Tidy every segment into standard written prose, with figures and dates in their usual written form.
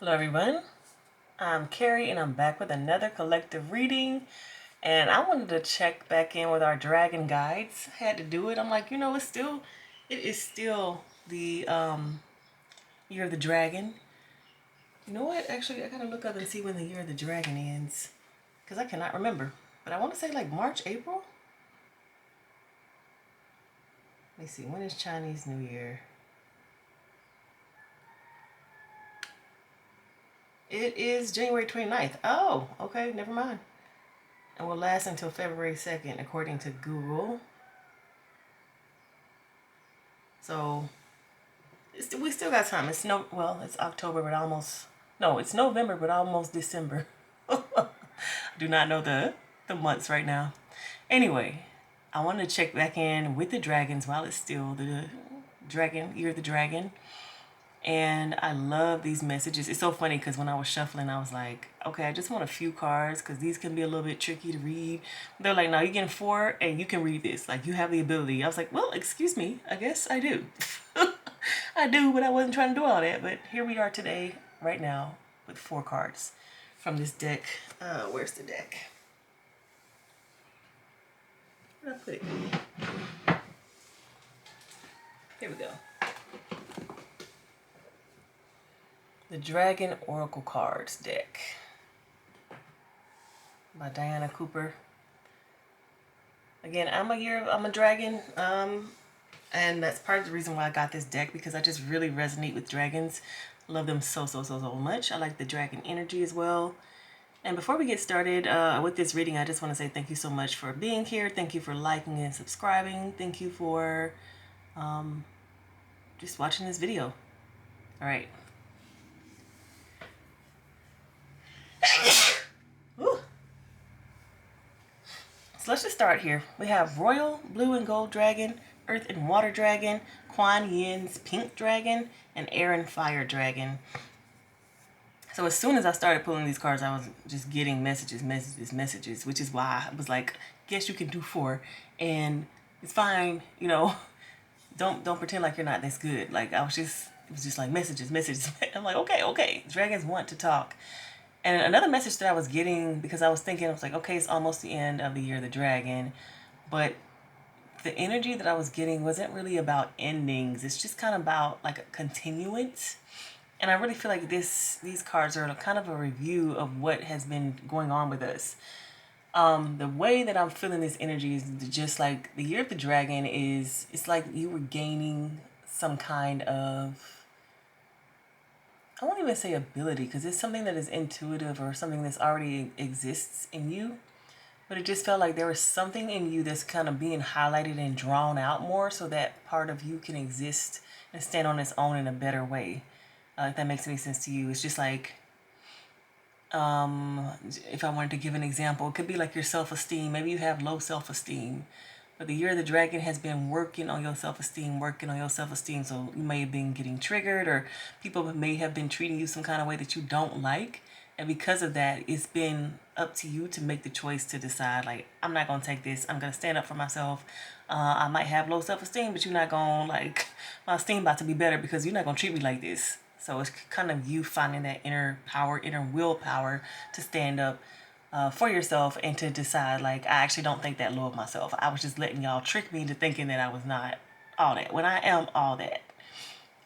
Hello everyone, I'm Carrie and I'm back with another collective reading, and I wanted to check back in with our dragon guides. Had to do it. I'm like, it is still the year of the dragon. You know what? Actually, I gotta look up and see when the year of the dragon ends, because I cannot remember. But I want to say like March, April. Let me see, when is Chinese New Year? It is January 29th. Oh, okay, never mind. And will last until February 2nd, according to Google. So we still got time. It's October, but almost, no, it's November, but almost December. I do not know the months right now. Anyway, I wanted to check back in with the dragons while it's still the year of the dragon. And I love these messages. It's so funny because when I was shuffling, I was like, okay, I just want a few cards because these can be a little bit tricky to read. They're like, no, you're getting 4 and you can read this. Like, you have the ability. I was like, well, excuse me. I guess I do. I do, but I wasn't trying to do all that. But here we are today, right now, with 4 cards from this deck. Where's the deck? Where did I put it? Here we go. The Dragon Oracle Cards deck by Diana Cooper. Again, I'm a dragon, and that's part of the reason why I got this deck, because I just really resonate with dragons. Love them so much. I like the dragon energy as well. And before we get started with this reading, I just want to say thank you so much for being here. Thank you for liking and subscribing. Thank you for just watching this video. All right. So let's just start here. We have Royal Blue and Gold Dragon, Earth and Water Dragon, Kuan Yin's Pink Dragon, and Air and Fire Dragon. So as soon as I started pulling these cards, I was just getting messages, which is why I was like, guess you can do 4. And it's fine, don't pretend like you're not this good. Like, it was just like messages. I'm like, okay, dragons want to talk. And another message that I was getting, because I was like, okay, it's almost the end of the year of the dragon, but the energy that I was getting wasn't really about endings. It's just kind of about like a continuance. And I really feel like these cards are kind of a review of what has been going on with us. The way that I'm feeling this energy is just like the year of the dragon it's like you were gaining some kind of, I won't even say ability, because it's something that is intuitive or something that's already exists in you. But it just felt like there was something in you that's kind of being highlighted and drawn out more, so that part of you can exist and stand on its own in a better way. If that makes any sense to you. It's just like, if I wanted to give an example, it could be like your self-esteem. Maybe you have low self-esteem, but the year of the dragon has been working on your self-esteem. So you may have been getting triggered, or people may have been treating you some kind of way that you don't like. And because of that, it's been up to you to make the choice to decide, like, I'm not going to take this. I'm going to stand up for myself. I might have low self-esteem, but you're not going to, like, my esteem about to be better because you're not going to treat me like this. So it's kind of you finding that inner power, inner willpower to stand up for yourself and to decide, like, I actually don't think that low of myself. I was just letting y'all trick me into thinking that I was not all that, when I am all that.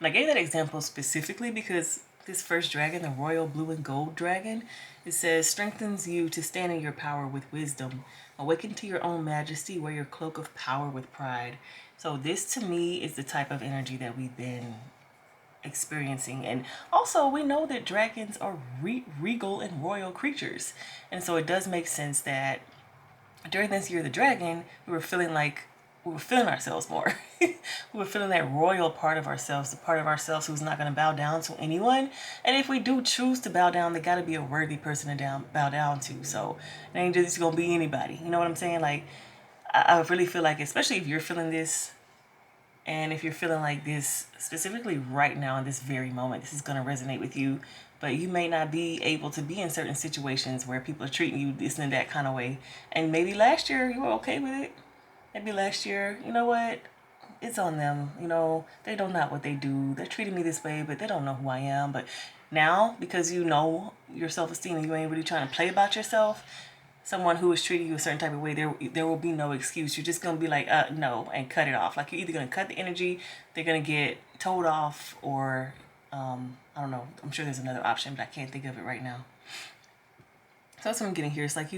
And I gave that example specifically because this first dragon, the Royal Blue and Gold Dragon, it says, strengthens you to stand in your power with wisdom. Awaken to your own majesty, wear your cloak of power with pride. So this, to me, is the type of energy that we've been experiencing. And also, we know that dragons are regal and royal creatures. And so it does make sense that during this year of the dragon, we were feeling ourselves more. We were feeling that royal part of ourselves, the part of ourselves who's not going to bow down to anyone. And if we do choose to bow down, they got to be a worthy person to bow down to. So it ain't just going to be anybody. You know what I'm saying? Like, I really feel like, especially if you're feeling this, and if you're feeling like this specifically right now in this very moment, this is going to resonate with you. But you may not be able to be in certain situations where people are treating you this and that kind of way. And maybe last year you were okay with it. Maybe last year, you know what? it's on them. You know, they don't know what they do. They're treating me this way, but they don't know who I am. But now, because you know your self-esteem and you ain't really trying to play about yourself, someone who is treating you a certain type of way, there will be no excuse. You're just gonna be like, no, and cut it off. Like, you're either gonna cut the energy, they're gonna get told off, or I don't know. I'm sure there's another option, but I can't think of it right now. So that's what I'm getting here. It's like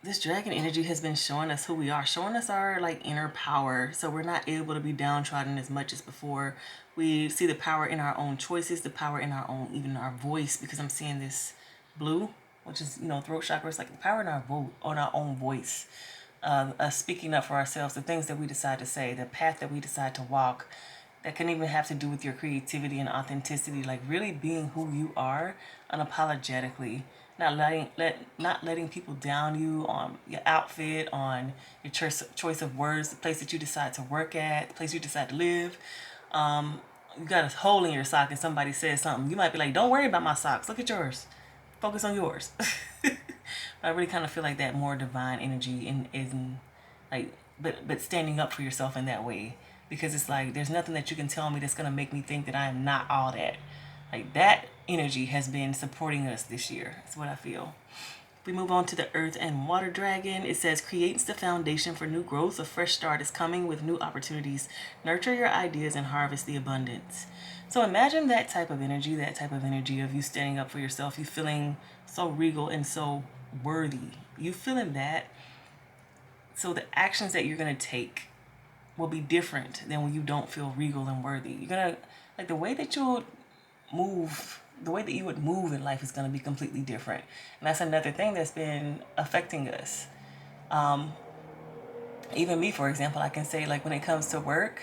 this dragon energy has been showing us who we are, showing us our like inner power. So we're not able to be downtrodden as much as before. We see the power in our own choices, the power in our own, even our voice, because I'm seeing this blue, which is, you know, throat chakra. It's like the power in our on our own voice, us speaking up for ourselves, the things that we decide to say, the path that we decide to walk. That can even have to do with your creativity and authenticity, like really being who you are unapologetically, not letting people down you on your outfit, on your choice of words, the place that you decide to work at, the place you decide to live. You got a hole in your sock and somebody says something, you might be like, don't worry about my socks, look at yours, focus on yours. I really kind of feel like that more divine energy in like, but standing up for yourself in that way, because it's like there's nothing that you can tell me that's gonna make me think that I am not all that. Like, that energy has been supporting us this year. That's what I feel. We move on to the Earth and Water Dragon. It says, creates the foundation for new growth. A fresh start is coming with new opportunities. Nurture your ideas and harvest the abundance. So imagine that type of energy of you standing up for yourself. You feeling so regal and so worthy. You feeling that. So the actions that you're going to take will be different than when you don't feel regal and worthy. You're going to, like, the way that you'll move, the way that you would move in life is going to be completely different. And that's another thing that's been affecting us. Even me, for example, I can say, like, when it comes to work,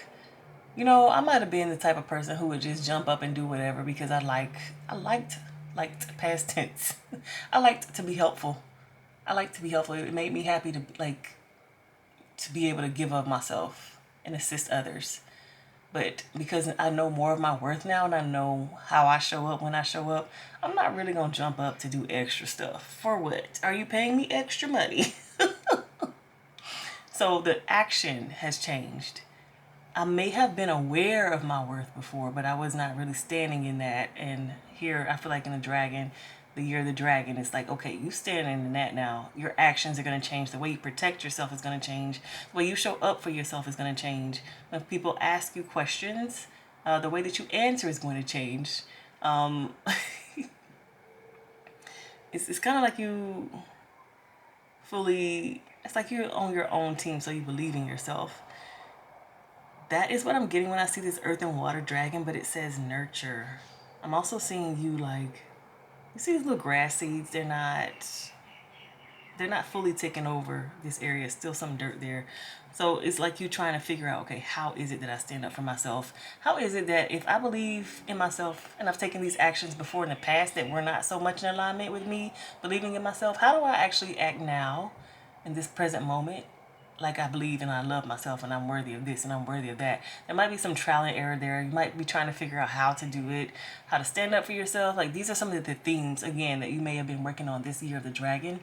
you know, I might have been the type of person who would just jump up and do whatever because I liked past tense. I liked to be helpful. It made me happy to be able to give of myself and assist others. But because I know more of my worth now and I know how I show up when I show up, I'm not really going to jump up to do extra stuff. For what? Are you paying me extra money? So the action has changed. I may have been aware of my worth before, but I was not really standing in that. And here, I feel like in the year of the dragon, it's like, okay, you standing in that now. Your actions are going to change. The way you protect yourself is going to change. The way you show up for yourself is going to change. When people ask you questions, the way that you answer is going to change. It's kind of like you it's like you're on your own team, so you believe in yourself. That is what I'm getting when I see this Earth and Water Dragon, but it says nurture. I'm also seeing you, like, you see these little grass seeds, they're not fully taking over this area. Still some dirt there. So it's like you trying to figure out, okay, how is it that I stand up for myself? How is it that if I believe in myself and I've taken these actions before in the past that were not so much in alignment with me believing in myself, how do I actually act now in this present moment? Like, I believe and I love myself and I'm worthy of this and I'm worthy of that. There might be some trial and error there. You might be trying to figure out how to do it, how to stand up for yourself. Like, these are some of the themes, again, that you may have been working on this year of the dragon.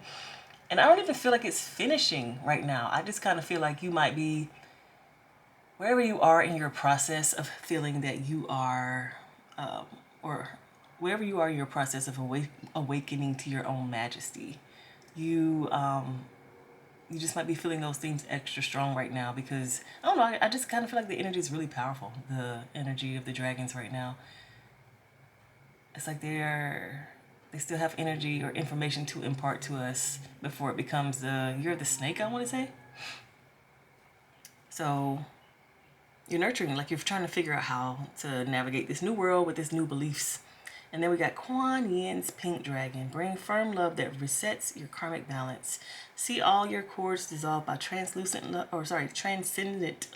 And I don't even feel like it's finishing right now. I just kind of feel like you might be wherever you are in your process of feeling that you are, or wherever you are in your process of awakening to your own majesty. You just might be feeling those things extra strong right now because, I don't know, I just kind of feel like the energy is really powerful. The energy of the dragons right now. It's like they still have energy or information to impart to us before it becomes the year of the snake, I want to say. So you're nurturing, like you're trying to figure out how to navigate this new world with this new beliefs. And then we got Kuan Yin's Pink Dragon. Bring firm love that resets your karmic balance. See all your cords dissolve by transcendent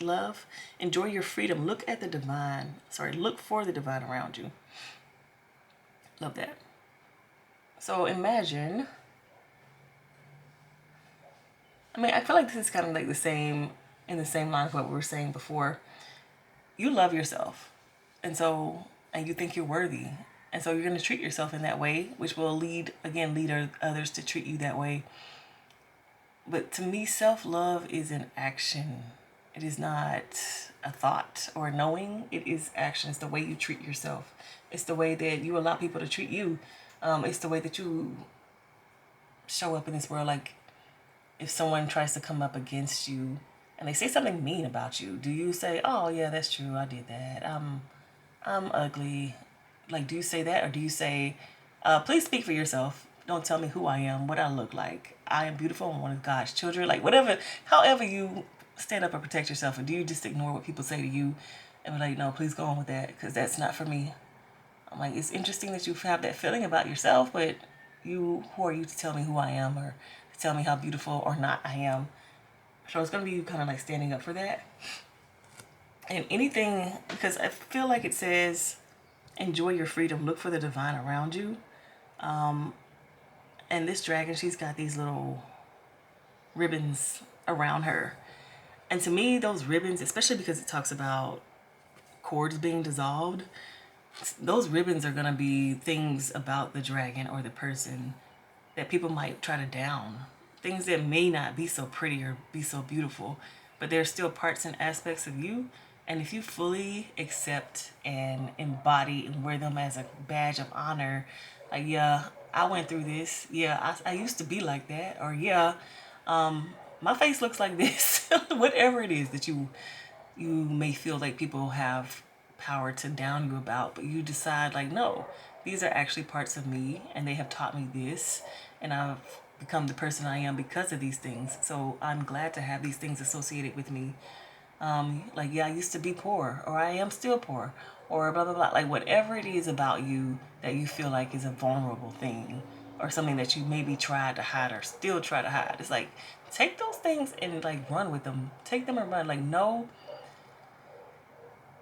love. Enjoy your freedom. Look for the divine around you. Love that. So imagine, I feel like this is kind of like in the same line of what we were saying before. You love yourself. And you think you're worthy. And so you're going to treat yourself in that way, which will lead others to treat you that way. But to me, self-love is an action. It is not a thought or a knowing. It is action. It's the way you treat yourself. It's the way that you allow people to treat you. It's the way that you show up in this world. Like, if someone tries to come up against you and they say something mean about you, do you say, "Oh yeah, that's true. I did that. I'm ugly." Like, do you say that, or do you say, "Please speak for yourself. Don't tell me who I am, what I look like. I am beautiful. I'm one of God's children." Like, whatever, however you stand up and protect yourself, or do you just ignore what people say to you and be like, "No, please go on with that, because that's not for me." I'm like, it's interesting that you have that feeling about yourself, but who are you to tell me who I am, or to tell me how beautiful or not I am? So it's going to be kind of like standing up for that. And anything, because I feel like it says, enjoy your freedom, look for the divine around you. And this dragon, she's got these little ribbons around her. And to me, those ribbons, especially because it talks about cords being dissolved, those ribbons are going to be things about the dragon or the person that people might try to down. Things that may not be so pretty or be so beautiful, but there's still parts and aspects of you. And if you fully accept and embody and wear them as a badge of honor, like, yeah, I went through this. Yeah, I used to be like that. Or yeah, my face looks like this. Whatever it is that you may feel like people have power to down you about, but you decide, like, no, these are actually parts of me and they have taught me this, and I've become the person I am because of these things. So I'm glad to have these things associated with me. Like, yeah, I used to be poor, or I am still poor, or blah, blah, blah. Like, whatever it is about you that you feel like is a vulnerable thing, or something that you maybe tried to hide or still try to hide. It's like, take those things and like run with them. Take them and run. Like, know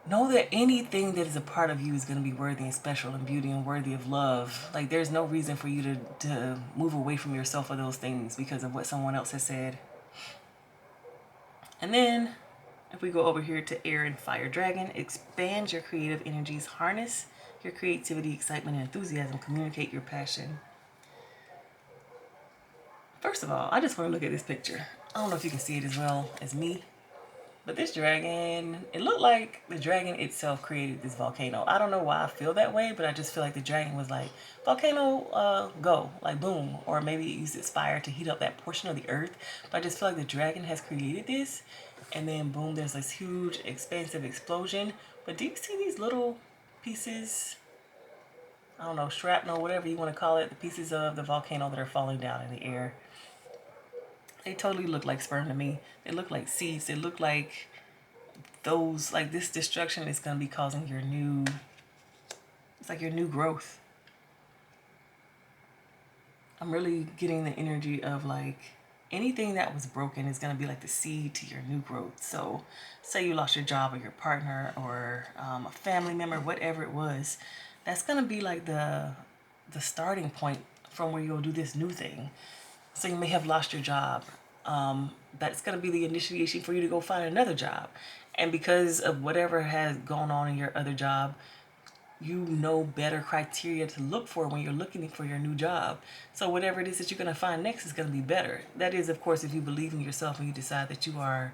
that anything that is a part of you is going to be worthy and special and beauty and worthy of love. Like, there's no reason for you to move away from yourself or those things because of what someone else has said. And then if we go over here to air and fire dragon, expand your creative energies, harness your creativity, excitement, and enthusiasm, communicate your passion. First of all, I just want to look at this picture. I don't know if you can see it as well as me, but this dragon, it looked like the dragon itself created this volcano. I don't know why I feel that way, but I just feel like the dragon was like, volcano, go, like boom. Or maybe it used its fire to heat up that portion of the earth. But I just feel like the dragon has created this. And then boom, there's this huge, expansive explosion. But do you see these little pieces? I don't know, shrapnel, whatever you want to call it, the pieces of the volcano that are falling down in the air. They totally look like sperm to me. They look like seeds. They look like those, like, this destruction is going to be causing your new, it's like your new growth. I'm really getting the energy of like anything that was broken is going to be like the seed to your new growth. So say you lost your job or your partner or a family member, whatever it was, that's going to be like the starting point from where you'll do this new thing. So you may have lost your job. That's going to be the initiation for you to go find another job. And because of whatever has gone on in your other job, you know better criteria to look for when you're looking for your new job. So whatever it is that you're going to find next is going to be better. That is, of course, if you believe in yourself and you decide that you are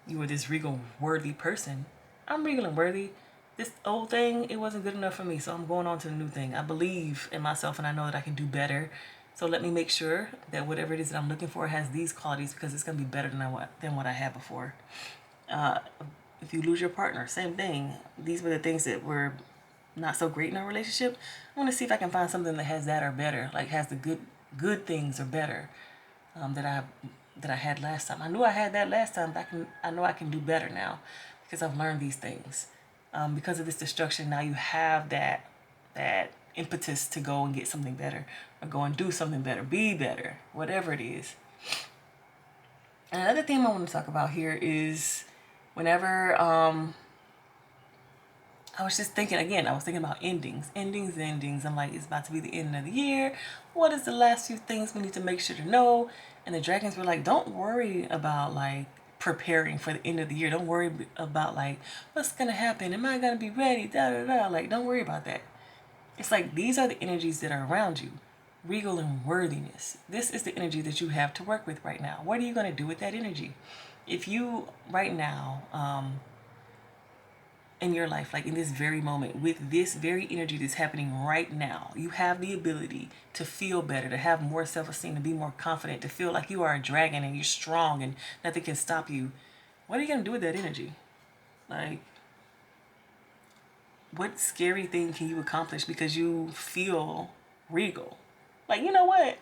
this regal, worthy person. I'm regal and worthy. This old thing, it wasn't good enough for me, so I'm going on to the new thing. I believe in myself and I know that I can do better. So let me make sure that whatever it is that I'm looking for has these qualities, because it's going to be better than what I had before. If you lose your partner, same thing. These were the things that were not so great in our relationship. I want to see if I can find something that has that or better, like has the good things or better that I had last time. I knew I had that last time, but I know I can do better now because I've learned these things. Because of this destruction, now you have that impetus to go and get something better, or go and do something better, be better, whatever it is. Another thing I want to talk about here is whenever I was just thinking, again, I was thinking about endings. I'm like, it's about to be the end of the year. What is the last few things we need to make sure to know? And the dragons were like, don't worry about like preparing for the end of the year. Don't worry about like, what's going to happen? Am I going to be ready? Da, da, da. Like, don't worry about that. It's like, these are the energies that are around you. Regal and worthiness. This is the energy that you have to work with right now. What are you going to do with that energy? if you right now, in your life, like in this very moment, with this very energy that's happening right now, you have the ability to feel better, to have more self-esteem, to be more confident, to feel like you are a dragon and you're strong and nothing can stop you. What are you going to do with that energy? Like, what scary thing can you accomplish because you feel regal? Like, you know what?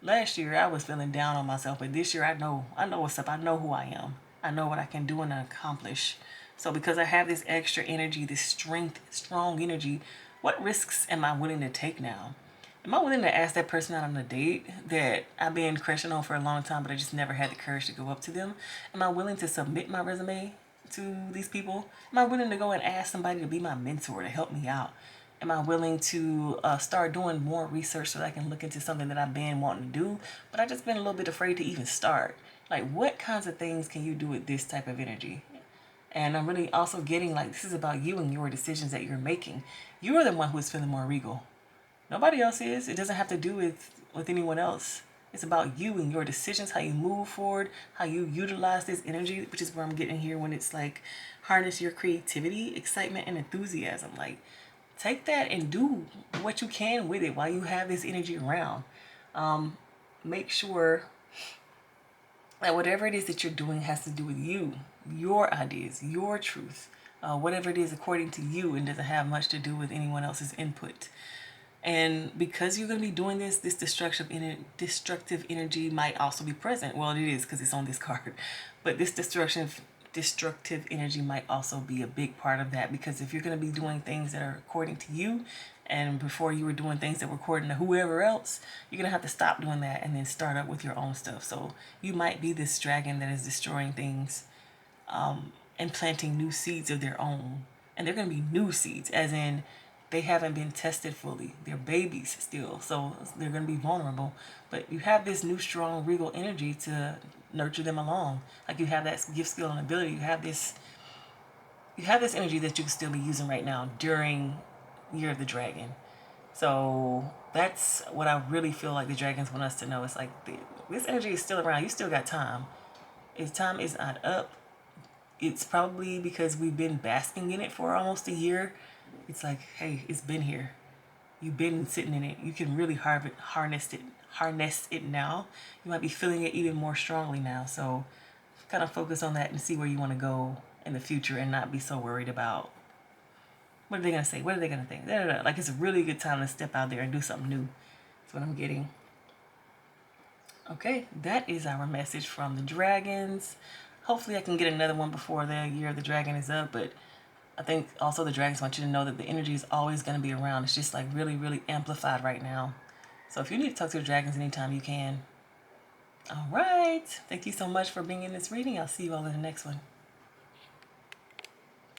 Last year I was feeling down on myself, but this year I know what's up. I know who I am. I know what I can do and accomplish. So because I have this extra energy, this strength, strong energy, what risks am I willing to take now? Am I willing to ask that person out on a date that I've been crushing on for a long time, but I just never had the courage to go up to them? Am I willing to submit my resume to these people? Am I willing to go and ask somebody to be my mentor to help me out? Am I willing to start doing more research so that I can look into something that I've been wanting to do, but I've just been a little bit afraid to even start? Like, what kinds of things can you do with this type of energy? And I'm really also getting like this is about you and your decisions that you're making. You are the one who is feeling more regal. Nobody else is. It doesn't have to do with anyone else. It's about you and your decisions, how you move forward, how you utilize this energy, which is where I'm getting here when it's like harness your creativity, excitement, and enthusiasm. Like, take that and do what you can with it while you have this energy around. Make sure that whatever it is that you're doing has to do with you, your ideas, your truth, whatever it is according to you, and doesn't have much to do with anyone else's input. And because you're going to be doing this destructive energy might also be present. Well, it is because it's on this card. But this destructive energy might also be a big part of that, because if you're going to be doing things that are according to you, and before you were doing things that were according to whoever else, you're going to have to stop doing that and then start up with your own stuff. So you might be this dragon that is destroying things, and planting new seeds of their own. And they're going to be new seeds, as in they haven't been tested fully. They're babies still, so they're going to be vulnerable. But you have this new, strong, regal energy to nurture them along. Like, you have that gift, skill, and ability. You have this energy that you can still be using right now during Year of the Dragon. So that's what I really feel like the dragons want us to know. It's like this energy is still around. You still got time. If time is not up, it's probably because we've been basking in it for almost a year. It's like, hey, it's been here. You've been sitting in it. You can really harness it now. You might be feeling it even more strongly now. So kind of focus on that and see where you want to go in the future, and not be so worried about what are they going to say? What are they going to think? Like, it's a really good time to step out there and do something new. That's what I'm getting. Okay, that is our message from the dragons. Hopefully I can get another one before the Year of the Dragon is up, but I think also the dragons want you to know that the energy is always going to be around. It's just like really, really amplified right now. So if you need to talk to the dragons anytime, you can. All right. Thank you so much for being in this reading. I'll see you all in the next one.